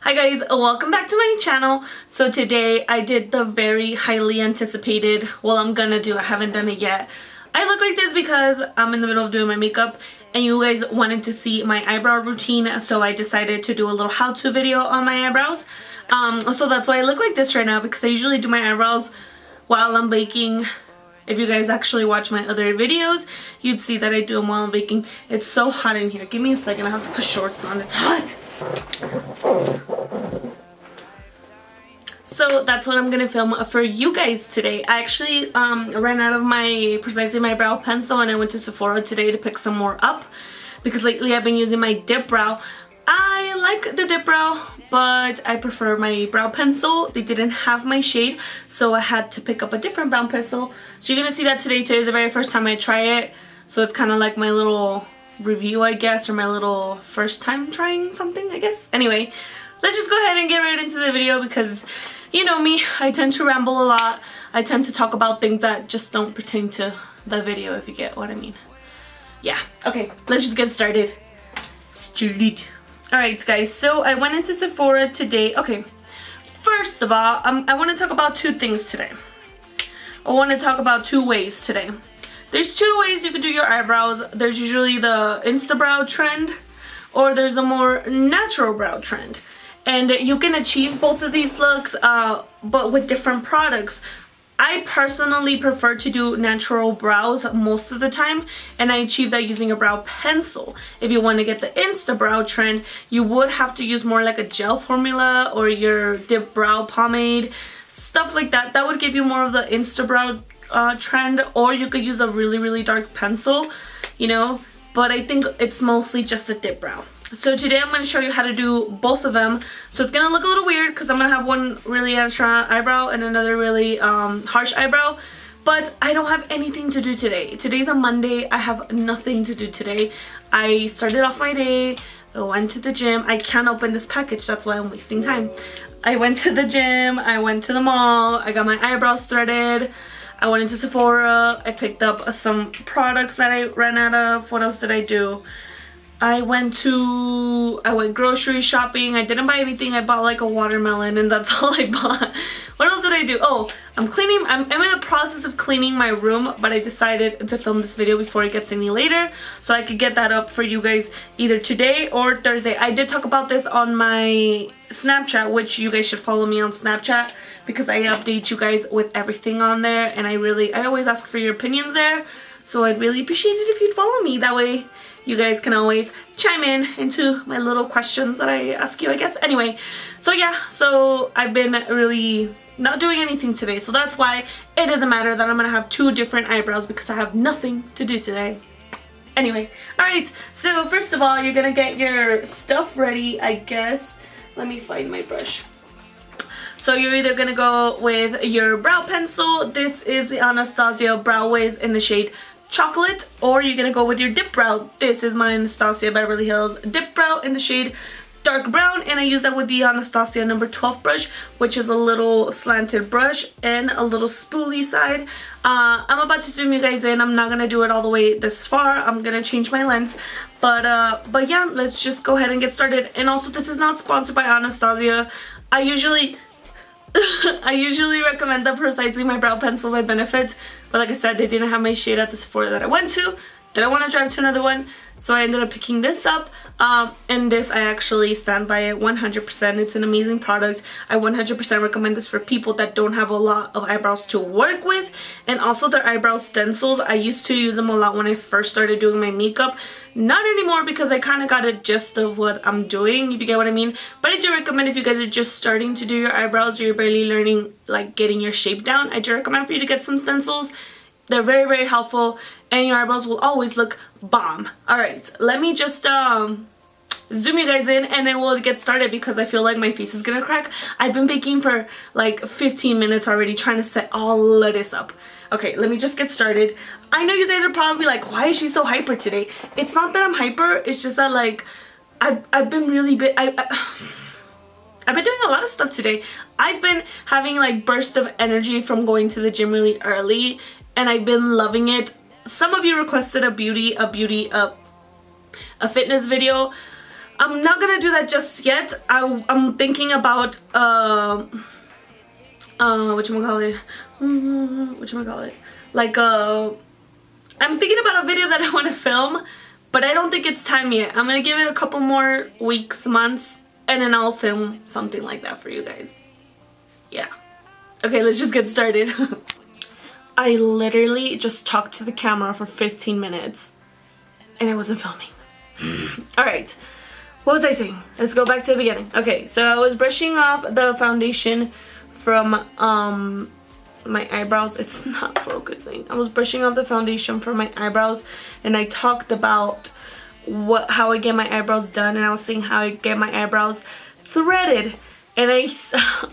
Hi guys, welcome back to my channel. So today I did the very highly anticipated, I haven't done it yet. I look like this because I'm in the middle of doing my makeup and you guys wanted to see my eyebrow routine, so I decided to do a little how-to video on my eyebrows. So that's why I look like this right now, because I usually do my eyebrows while I'm baking. If you guys actually watch my other videos, you'd see that I do them while I'm baking. It's so hot in here. Give me a second, I have to put shorts on, it's hot. So that's what I'm gonna film for you guys today. I actually ran out of my my brow pencil and I went to Sephora today to pick some more up because lately I've been using my dip brow. I like the dip brow, but I prefer my brow pencil. They didn't have my shade, so I had to pick up a different brow pencil. So you're gonna see that today. Today is the very first time I try it, so it's kind of like my little review, I guess, or my little first time trying something, I guess. Anyway, let's just go ahead and get right into the video because you know me, I tend to ramble a lot. I tend to talk about things that just don't pertain to the video, if you get what I mean. Yeah, okay, let's just get started. Alright guys, so I went into Sephora today. Okay, first of all, I want to talk about two things today. I want to talk about two ways today. There's two ways you can do your eyebrows. There's usually the Instabrow trend, or there's a more natural brow trend. And you can achieve both of these looks, but with different products. I personally prefer to do natural brows most of the time, and I achieve that using a brow pencil. If you want to get the Instabrow trend, you would have to use more like a gel formula or your dip brow pomade, stuff like that. That would give you more of the Instabrow trend, or you could use a really dark pencil, you know, but I think it's mostly just a dip brow. So today I'm going to show you how to do both of them. So it's going to look a little weird because I'm going to have one really extra eyebrow and another really harsh eyebrow. But I don't have anything to do today. Today's a Monday. I have nothing to do today. I started off my day. I went to the gym. I can't open this package. That's why I'm wasting time. I went to the gym. I went to the mall. I got my eyebrows threaded. I went into Sephora. I picked up some products that I ran out of. What else did I do? I went grocery shopping. I didn't buy anything. I bought like a watermelon and that's all I bought. What else did I do? Oh, I'm in the process of cleaning my room, but I decided to film this video before it gets any later so I could get that up for you guys either today or Thursday. I did talk about this on my Snapchat, which you guys should follow me on Snapchat because I update you guys with everything on there, and I always ask for your opinions there. So I'd really appreciate it if you'd follow me. That way you guys can always chime in into my little questions that I ask you, I guess. Anyway, so yeah, so I've been really not doing anything today. So that's why it doesn't matter that I'm going to have two different eyebrows, because I have nothing to do today. Anyway, alright, so first of all, you're going to get your stuff ready, I guess. Let me find my brush. So you're either going to go with your brow pencil. This is the Anastasia Brow Wiz in the shade Chocolate, or you're gonna go with your dip brow. This is my Anastasia Beverly Hills dip brow in the shade dark brown, and I use that with the Anastasia number 12 brush, which is a little slanted brush and a little spoolie side. I'm about to zoom you guys in. I'm not gonna do it all the way this far. I'm gonna change my lens, but yeah, let's just go ahead and get started. And also, this is not sponsored by Anastasia. I usually recommend the Precisely My Brow Pencil by Benefit, but like I said, they didn't have my shade at the Sephora that I went to. Didn't want to drive to another one, so I ended up picking this up. And this, I actually stand by it 100%. It's an amazing product. I 100% recommend this for people that don't have a lot of eyebrows to work with, and also their eyebrow stencils. I used to use them a lot when I first started doing my makeup. Not anymore because I kind of got a gist of what I'm doing, if you get what I mean. But I do recommend if you guys are just starting to do your eyebrows or you're barely learning, like getting your shape down, I do recommend for you to get some stencils. They're very helpful, and your eyebrows will always look bomb. Alright, let me just zoom you guys in and then we'll get started because I feel like my face is gonna crack. I've been baking for like 15 minutes already trying to set all of this up. Okay, let me just get started. I know you guys are probably like, why is she so hyper today? It's not that I'm hyper, it's just that like I've been really I've been doing a lot of stuff today. I've been having like bursts of energy from going to the gym really early, and I've been loving it. Some of you requested a fitness video. I'm not gonna do that just yet. I'm thinking about whatchamacallit, like I'm thinking about a video that I want to film, but I don't think it's time yet. I'm gonna give it a couple more weeks, months, and then I'll film something like that for you guys. Yeah. Okay, let's just get started. I literally just talked to the camera for 15 minutes and I wasn't filming. Alright, what was I saying? Let's go back to the beginning. Okay, so I was brushing off the foundation from my eyebrows. It's not focusing. I was brushing off the foundation from my eyebrows, and I talked about how I get my eyebrows done, and I was saying how I get my eyebrows threaded. And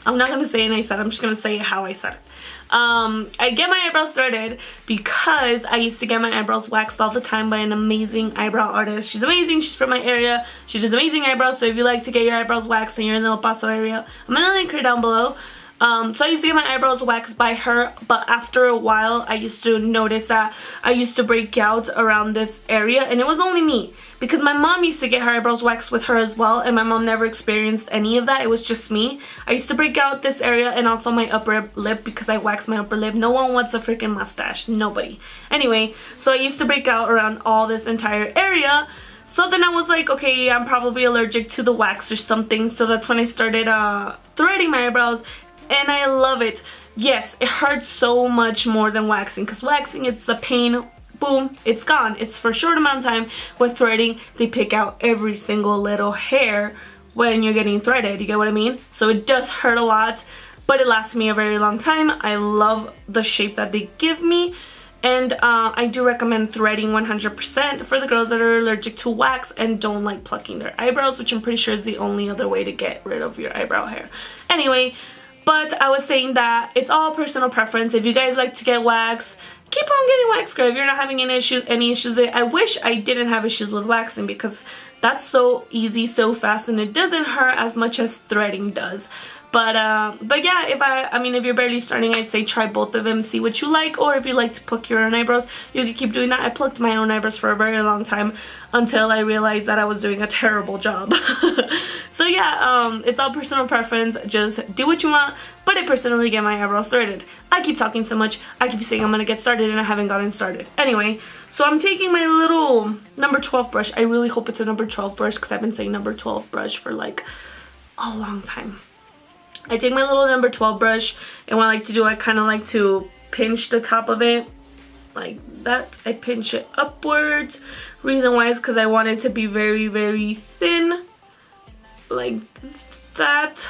I'm not gonna say and I said, I'm just gonna say how I said it. I get my eyebrows threaded because I used to get my eyebrows waxed all the time by an amazing eyebrow artist. She's amazing. She's from my area. She does amazing eyebrows. So if you like to get your eyebrows waxed and you're in the El Paso area, I'm gonna link her down below. So I used to get my eyebrows waxed by her, but after a while I used to notice that I used to break out around this area, and it was only me because my mom used to get her eyebrows waxed with her as well, and my mom never experienced any of that. It was just me. I used to break out this area and also my upper lip because I waxed my upper lip. No one wants a freaking mustache. Nobody. Anyway, so I used to break out around all this entire area. So then I was like, okay, I'm probably allergic to the wax or something. So that's when I started threading my eyebrows. And I love it. Yes, it hurts so much more than waxing, because waxing, it's a pain. Boom, it's gone. It's for a short amount of time. With threading, they pick out every single little hair when you're getting threaded. You get what I mean? So it does hurt a lot, but it lasts me a very long time. I love the shape that they give me. And I do recommend threading 100% for the girls that are allergic to wax and don't like plucking their eyebrows, which I'm pretty sure is the only other way to get rid of your eyebrow hair. Anyway, but I was saying that it's all personal preference. If you guys like to get wax, keep on getting waxed, girl. If you're not having any issues with it. I wish I didn't have issues with waxing because that's so easy, so fast, and it doesn't hurt as much as threading does. But yeah, if you're barely starting, I'd say try both of them, see what you like. Or if you like to pluck your own eyebrows, you can keep doing that. I plucked my own eyebrows for a very long time until I realized that I was doing a terrible job. So yeah, it's all personal preference. Just do what you want. But I personally get my eyebrows threaded. I keep talking so much. I keep saying I'm gonna get started and I haven't gotten started. Anyway, so I'm taking my little number 12 brush. I really hope it's a number 12 brush because I've been saying number 12 brush for like a long time. I take my little number 12 brush, and what I like to do, I kind of like to pinch the top of it like that. I pinch it upwards. Reason why is because I want it to be very, very thin, like that.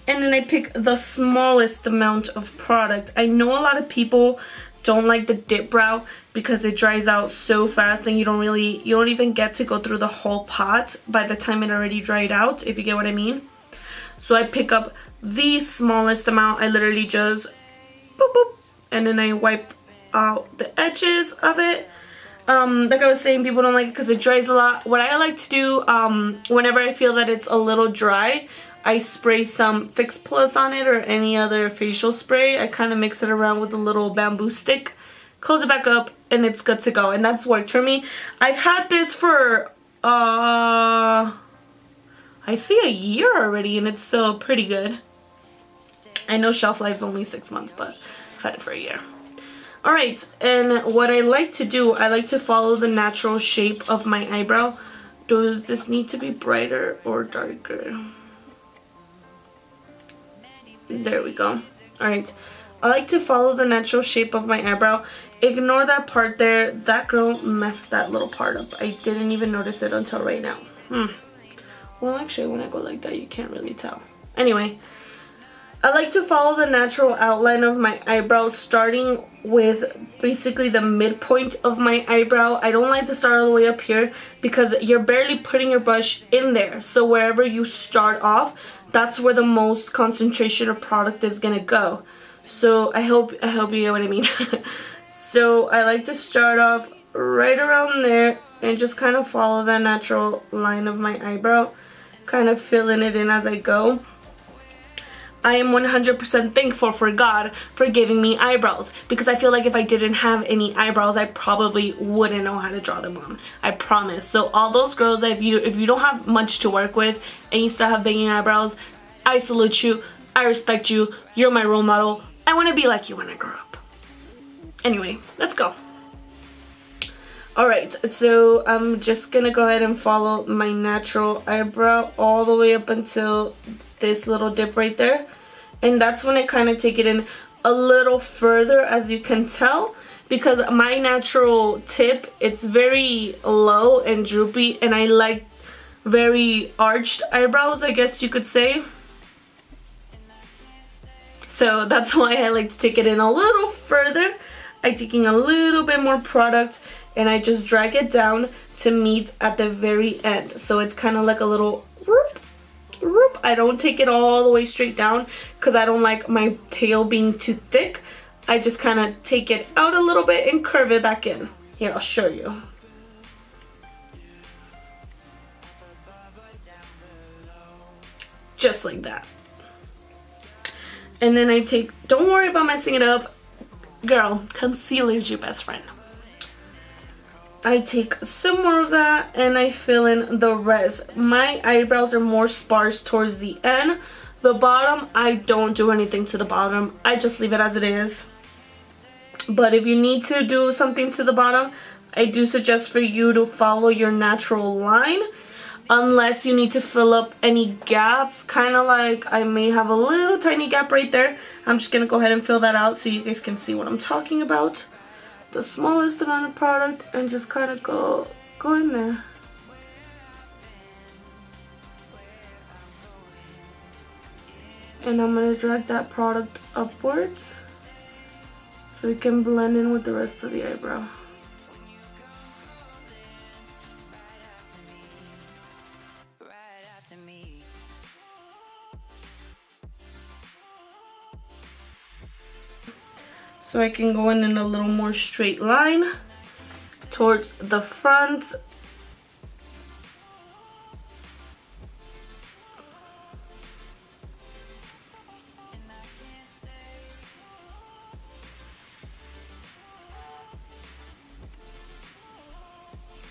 And then I pick the smallest amount of product. I know a lot of people don't like the dip brow because it dries out so fast and you don't even get to go through the whole pot by the time it already dried out, if you get what I mean. So I pick up the smallest amount. I literally just boop boop, and then I wipe out the edges of it. Like I was saying, people don't like it because it dries a lot. What I like to do, whenever I feel that it's a little dry, I spray some Fix Plus on it or any other facial spray. I kind of mix it around with a little bamboo stick, close it back up, and it's good to go. And that's worked for me. I've had this for I see a year already, and it's still pretty good. I know shelf life's only 6 months, but I've had it for a year. Alright, and what I like to do, I like to follow the natural shape of my eyebrow. Does this need to be brighter or darker? There we go. Alright, I like to follow the natural shape of my eyebrow. Ignore that part there. That girl messed that little part up. I didn't even notice it until right now. Well, actually, when I go like that, you can't really tell. Anyway, I like to follow the natural outline of my eyebrow, starting with basically the midpoint of my eyebrow. I don't like to start all the way up here because you're barely putting your brush in there. So wherever you start off, that's where the most concentration of product is gonna go. So I hope you get what I mean. So I like to start off right around there and just kind of follow that natural line of my eyebrow, kind of filling it in as I go. I am 100% thankful for God for giving me eyebrows, because I feel like if I didn't have any eyebrows, I probably wouldn't know how to draw them on. I promise. So all those girls, if you don't have much to work with and you still have banging eyebrows, I salute you. I respect you. You're my role model. I want to be like you when I grow up. Anyway, let's go. Alright, so I'm just gonna go ahead and follow my natural eyebrow all the way up until this little dip right there. And that's when I kind of take it in a little further, as you can tell, because my natural tip, it's very low and droopy, and I like very arched eyebrows, I guess you could say. So that's why I like to take it in a little further. I'm taking a little bit more product and I just drag it down to meet at the very end. So it's kind of like a little whoop, whoop. I don't take it all the way straight down because I don't like my tail being too thick. I just kind of take it out a little bit and curve it back in. Here, I'll show you. Just like that. And then I take, don't worry about messing it up. Girl, concealer is your best friend. I take some more of that and I fill in the rest. My eyebrows are more sparse towards the end. The bottom, I don't do anything to the bottom. I just leave it as it is. But if you need to do something to the bottom, I do suggest for you to follow your natural line. Unless you need to fill up any gaps, kind of like I may have a little tiny gap right there. I'm just going to go ahead and fill that out so you guys can see what I'm talking about. The smallest amount of product and just kind of go in there. And I'm going to drag that product upwards so we can blend in with the rest of the eyebrow. So I can go in a little more straight line towards the front.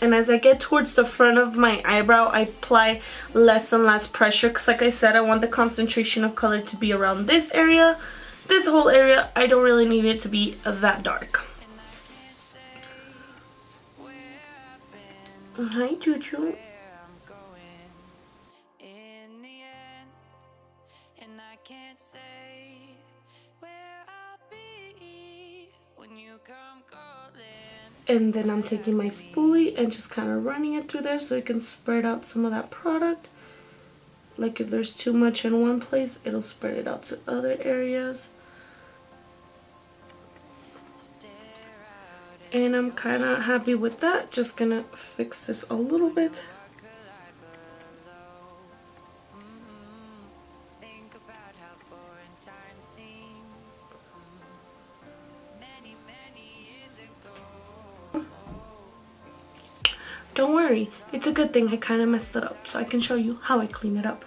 And as I get towards the front of my eyebrow, I apply less and less pressure because, like I said, I want the concentration of color to be around this area. This whole area, I don't really need it to be that dark. Hi, Juju. And then I'm taking my spoolie and just kind of running it through there so it can spread out some of that product. Like if there's too much in one place, it'll spread it out to other areas. And I'm kind of happy with that. Just gonna fix this a little bit. Don't worry, it's a good thing I kind of messed it up so I can show you how I clean it up.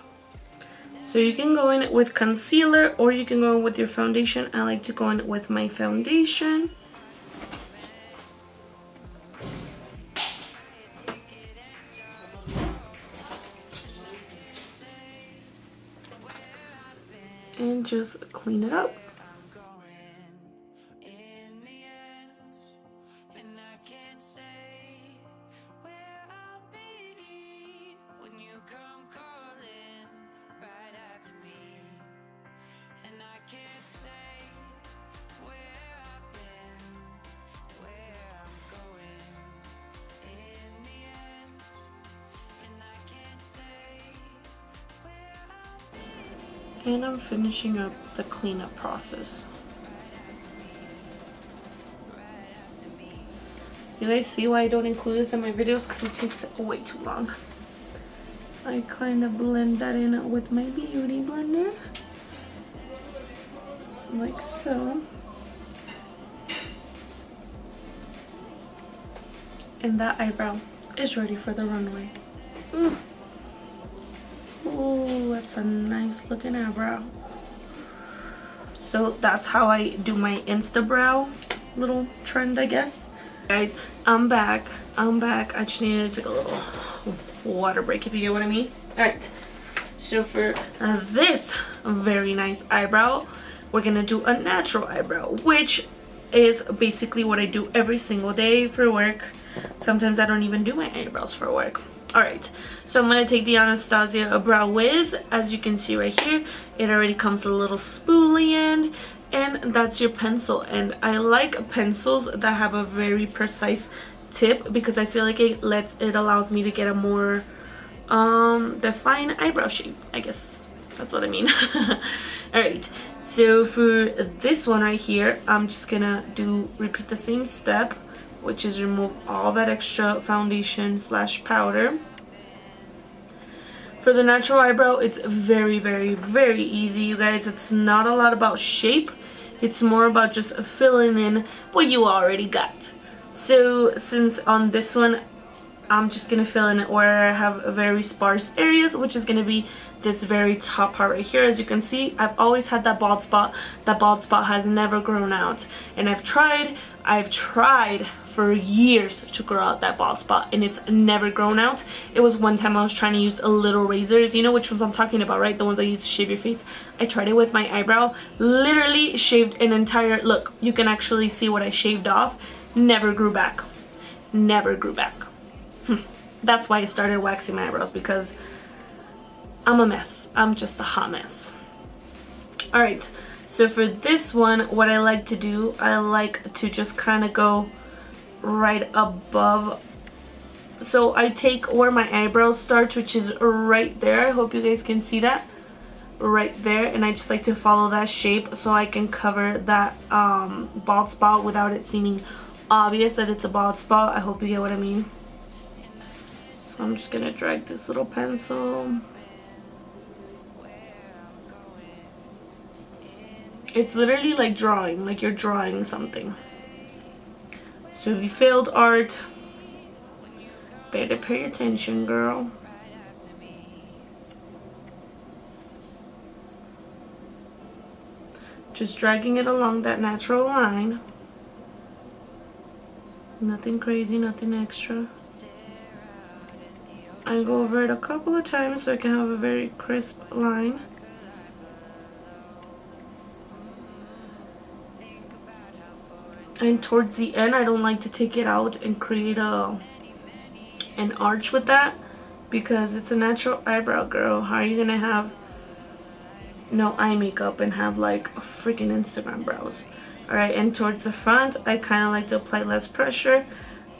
So you can go in with concealer or you can go in with your foundation. I like to go in with my foundation. And just clean it up. And I'm finishing up the cleanup process. You guys see why I don't include this in my videos? Because it takes way too long. I kind of blend that in with my beauty blender. Like so. And that eyebrow is ready for the runway. Oh, that's a nice looking eyebrow. So that's how I do my Instabrow little trend, I guess. Guys, I'm back. I just needed to take a little water break, if you get what I mean. Alright, so for this very nice eyebrow, we're gonna do a natural eyebrow, which is basically what I do every single day for work. Sometimes I don't even do my eyebrows for work. Alright, so I'm going to take the Anastasia Brow Wiz. As you can see right here, it already comes with a little spoolie end, and that's your pencil. And I like pencils that have a very precise tip because I feel like it allows me to get a more defined eyebrow shape, I guess. That's what I mean. Alright, so for this one right here, I'm just gonna repeat the same step, which is remove all that extra foundation / powder. For the natural eyebrow, it's very, very, very easy, you guys. It's not a lot about shape. It's more about just filling in what you already got. So since on this one, I'm just gonna fill in where I have very sparse areas, which is gonna be this very top part right here. As you can see, I've always had that bald spot. That bald spot has never grown out, and I've tried for years to grow out that bald spot, and it's never grown out. It was one time I was trying to use a little razors. You know which ones I'm talking about, right? The ones I use to shave your face. I tried it with my eyebrow, literally shaved an entire, look, you can actually see what I shaved off. Never grew back. Never grew back. That's why I started waxing my eyebrows, because I'm a mess. I'm just a hot mess. Alright, so for this one, what I like to do, I like to just kind of go right above. So I take where my eyebrows start, which is right there. I hope you guys can see that. Right there. And I just like to follow that shape so I can cover that bald spot without it seeming obvious that it's a bald spot. I hope you get what I mean. So I'm just gonna drag this little pencil. It's literally like drawing, like you're drawing something. So if you failed art, better pay attention, girl. Just dragging it along that natural line. Nothing crazy, nothing extra. I go over it a couple of times so I can have a very crisp line. And towards the end, I don't like to take it out and create an arch with that, because it's a natural eyebrow, girl. How are you gonna have no eye makeup and have like freaking Instagram brows? Alright, and towards the front, I kind of like to apply less pressure,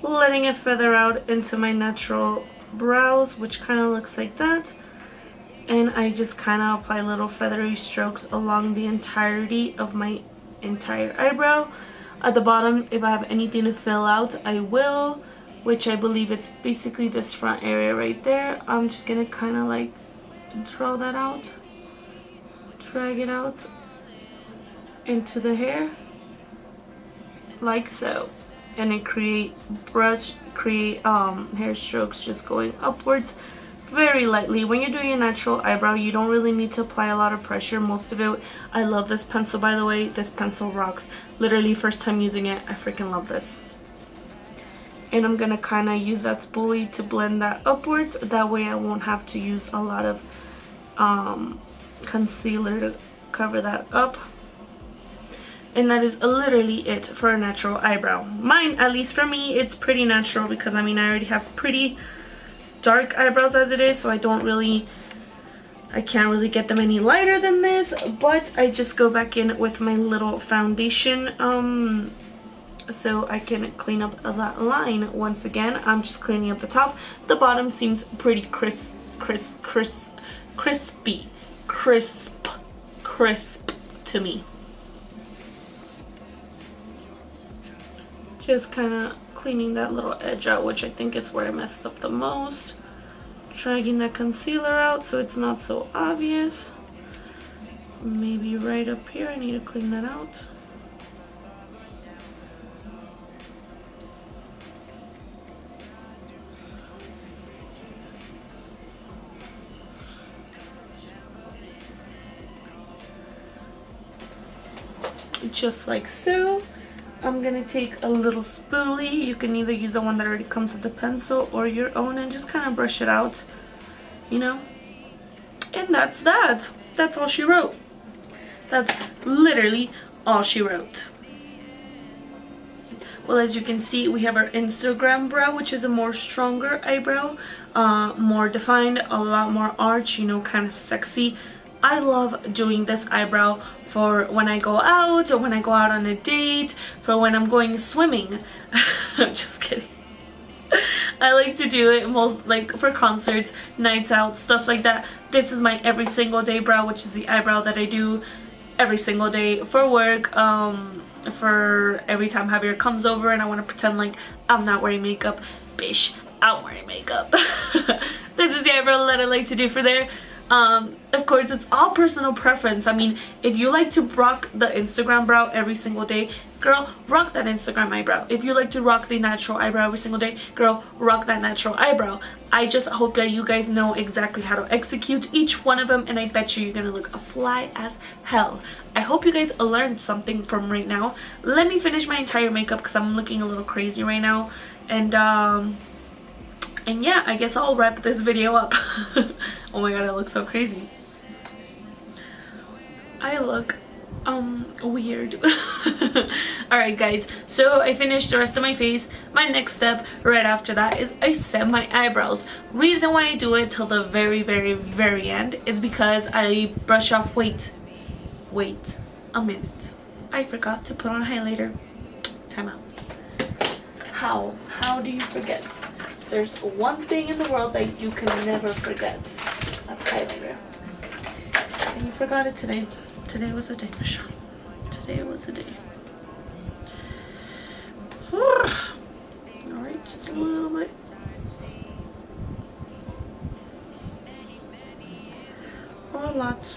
letting it feather out into my natural brows, which kind of looks like that. And I just kind of apply little feathery strokes along the entirety of my entire eyebrow. At the bottom, if I have anything to fill out, I will, which I believe it's basically this front area right there. I'm just gonna kind of like draw that out, drag it out into the hair like so, and then create hair strokes just going upwards very lightly. When you're doing a natural eyebrow, you don't really need to apply a lot of pressure. Most of it, I love this pencil, by the way. This pencil rocks. Literally first time using it, I freaking love this. And I'm gonna kind of use that spoolie to blend that upwards. That way I won't have to use a lot of concealer to cover that up. And that is literally it for a natural eyebrow. Mine, at least for me, it's pretty natural, because I mean I already have pretty dark eyebrows as it is, so I can't really get them any lighter than this. But I just go back in with my little foundation so I can clean up that line. Once again, I'm just cleaning up the top. The bottom seems pretty crisp to me. Just kind of cleaning that little edge out, which I think it's where I messed up the most. Dragging that concealer out so it's not so obvious. Maybe right up here, I need to clean that out. just like so. I'm gonna take a little spoolie. You can either use the one that already comes with the pencil or your own and just kind of brush it out, you know. And that's that. That's all she wrote. That's literally all she wrote. Well, as you can see, we have our Instagram brow, which is a more stronger eyebrow, more defined, a lot more arch, you know, kind of sexy. I love doing this eyebrow for when I go out, or when I go out on a date, for when I'm going swimming. I'm just kidding. I like to do it most like for concerts, nights out, stuff like that. This is my every single day brow, which is the eyebrow that I do every single day for work. For every time Javier comes over and I want to pretend like I'm not wearing makeup. Bish, I'm wearing makeup. This is the eyebrow that I like to do for there. Of course, it's all personal preference. I mean, if you like to rock the Instagram brow every single day, girl, rock that Instagram eyebrow. If you like to rock the natural eyebrow every single day, girl, rock that natural eyebrow. I just hope that you guys know exactly how to execute each one of them, and I bet you're gonna look a fly as hell. I hope you guys learned something from right now. Let me finish my entire makeup because I'm looking a little crazy right now. And yeah, I guess I'll wrap this video up. Oh my god, I look so crazy. I look weird. Alright guys, so I finished the rest of my face. My next step right after that is I set my eyebrows. Reason why I do it till the very end is because I brush off. Wait a minute, I forgot to put on highlighter. Time out. How do you forget? There's one thing in the world that you can never forget. That's highlighter. And you forgot it today. Today was a day, Michelle. Today was a day. Alright, just a little bit. Or a lot.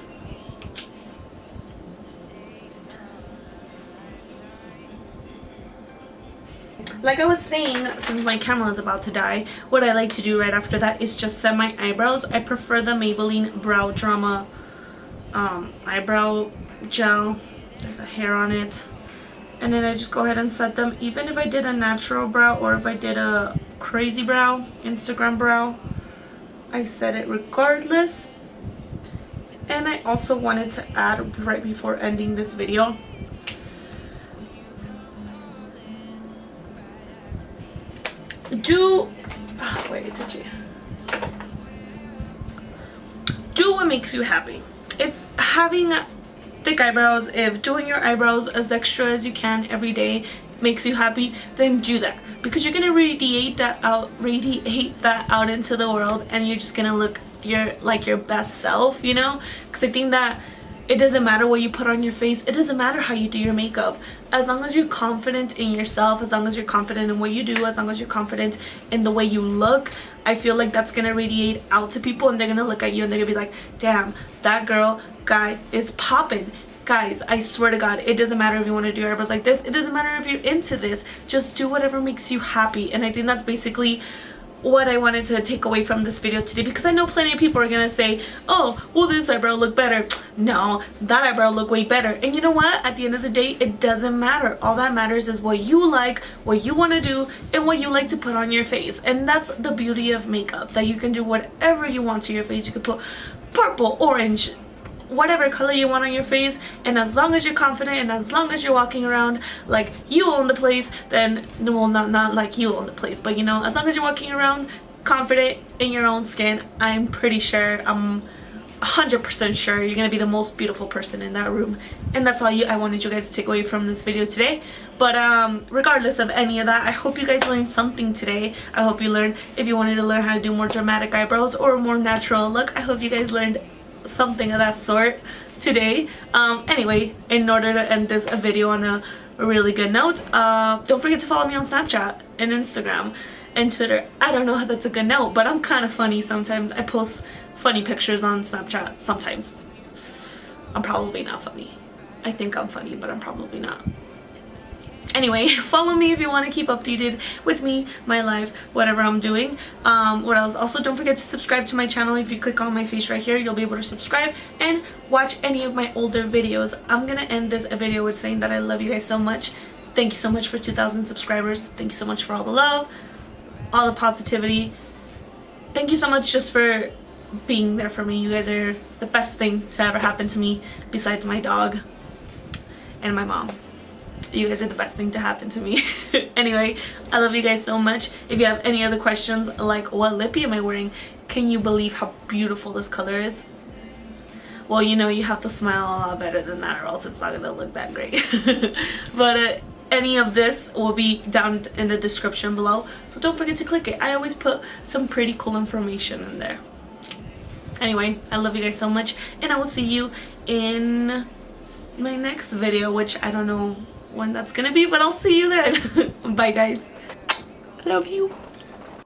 Like I was saying, since my camera is about to die, what I like to do right after that is just set my eyebrows. I prefer the Maybelline Brow Drama eyebrow gel. There's a hair on it. And then I just go ahead and set them. Even if I did a natural brow or if I did a crazy brow, Instagram brow, I set it regardless. And I also wanted to add right before ending this video, do what makes you happy. If having thick eyebrows, if doing your eyebrows as extra as you can every day makes you happy, then do that, because you're gonna radiate that out into the world, and you're just gonna look your best self, you know. Because I think that it doesn't matter what you put on your face, it doesn't matter how you do your makeup, as long as you're confident in yourself, as long as you're confident in what you do, as long as you're confident in the way you look, I feel like that's gonna radiate out to people, and they're gonna look at you and they're gonna be like, damn, that guy is popping. Guys, I swear to God, it doesn't matter if you want to do your eyebrows like this, it doesn't matter if you're into this, just do whatever makes you happy. And I think that's basically what I wanted to take away from this video today, because I know plenty of people are gonna say, oh, well, this eyebrow look better. No, that eyebrow look way better. And you know what? At the end of the day, it doesn't matter. All that matters is what you like, what you want to do, and what you like to put on your face. And that's the beauty of makeup, that you can do whatever you want to your face. You can put purple, orange, whatever color you want on your face, and as long as you're confident and as long as you're walking around like you own the place, then, well, not like you own the place, but you know, as long as you're walking around confident in your own skin, I'm pretty sure, I'm 100% sure you're gonna be the most beautiful person in that room. And that's all I wanted you guys to take away from this video today. But regardless of any of that, I hope you guys learned something today. I hope you learned, if you wanted to learn how to do more dramatic eyebrows or a more natural look, I hope you guys learned something of that sort today. Anyway, in order to end this video on a really good note, don't forget to follow me on Snapchat and Instagram and Twitter. I don't know if that's a good note, but I'm kind of funny sometimes. I post funny pictures on Snapchat sometimes. I'm probably not funny. I think I'm funny, but I'm probably not. Anyway, follow me if you want to keep updated with me, my life, whatever I'm doing. What else? Also, don't forget to subscribe to my channel. If you click on my face right here, you'll be able to subscribe and watch any of my older videos. I'm gonna end this video with saying that I love you guys so much. Thank you so much for 2,000 subscribers. Thank you so much for all the love, all the positivity. Thank you so much just for being there for me. You guys are the best thing to ever happen to me besides my dog and my mom. You guys are the best thing to happen to me. Anyway, I love you guys so much. If you have any other questions like what lippy am I wearing, can you believe how beautiful this color is? Well, you know, you have to smile a lot better than that or else it's not gonna look that great. But any of this will be down in the description below, so don't forget to click it. I always put some pretty cool information in there. Anyway, I love you guys so much, and I will see you in my next video, which I don't know when that's gonna be, but I'll see you then. Bye guys. Love you.